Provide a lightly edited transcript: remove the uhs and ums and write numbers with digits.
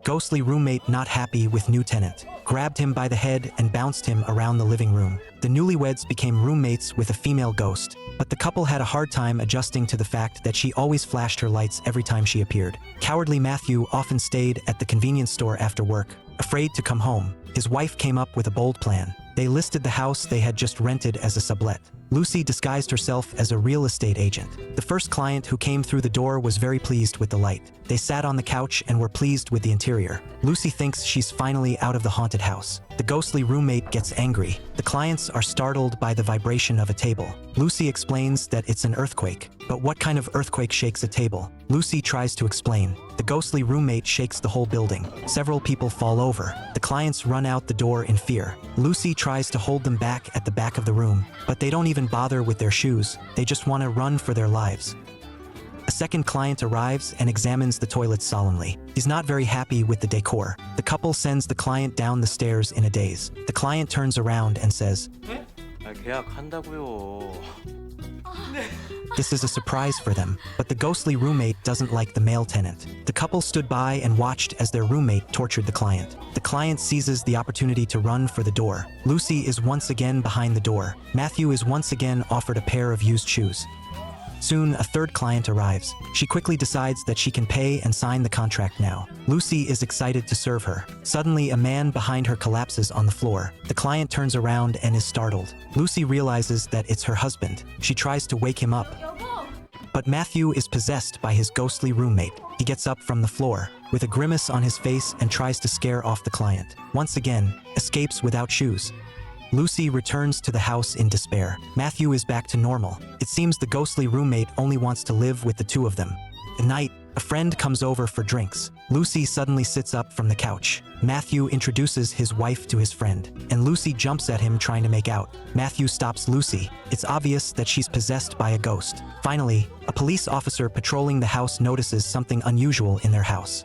Ghostly roommate not happy with new tenant, grabbed him by the head and bounced him around the living room. The newlyweds became roommates with a female ghost, but the couple had a hard time adjusting to the fact that she always flashed her lights every time she appeared. Cowardly Matthew often stayed at the convenience store after work, afraid to come home. His wife came up with a bold plan. They listed the house they had just rented as a sublet. Lucy disguised herself as a real estate agent. The first client who came through the door was very pleased with the light. They sat on the couch and were pleased with the interior. Lucy thinks she's finally out of the haunted house. The ghostly roommate gets angry. The clients are startled by the vibration of a table. Lucy explains that it's an earthquake. But what kind of earthquake shakes a table? Lucy tries to explain. The ghostly roommate shakes the whole building. Several people fall over. The clients run out the door in fear. Lucy tries to hold them back at the back of the room, but they don't even bother with their shoes. They just want to run for their lives. A second client arrives and examines the toilets solemnly. He's not very happy with the decor. The couple sends the client down the stairs in a daze. The client turns around and says, 계약한다고요. this is a surprise for them, but the ghostly roommate doesn't like the male tenant. The couple stood by and watched as their roommate tortured the client. The client seizes the opportunity to run for the door. Lucy is once again behind the door. Matthew is once again offered a pair of used shoes. Soon, a third client arrives. She quickly decides that she can pay and sign the contract now. Lucy is excited to serve her. Suddenly, a man behind her collapses on the floor. The client turns around and is startled. Lucy realizes that it's her husband. She tries to wake him up. But Matthew is possessed by his ghostly roommate. He gets up from the floor, with a grimace on his face and tries to scare off the client. Once again, escapes without shoes. Lucy returns to the house in despair. Matthew is back to normal. It seems the ghostly roommate only wants to live with the two of them. At night, a friend comes over for drinks. Lucy suddenly sits up from the couch. Matthew introduces his wife to his friend, and Lucy jumps at him trying to make out. Matthew stops Lucy. It's obvious that she's possessed by a ghost. Finally, a police officer patrolling the house notices something unusual in their house.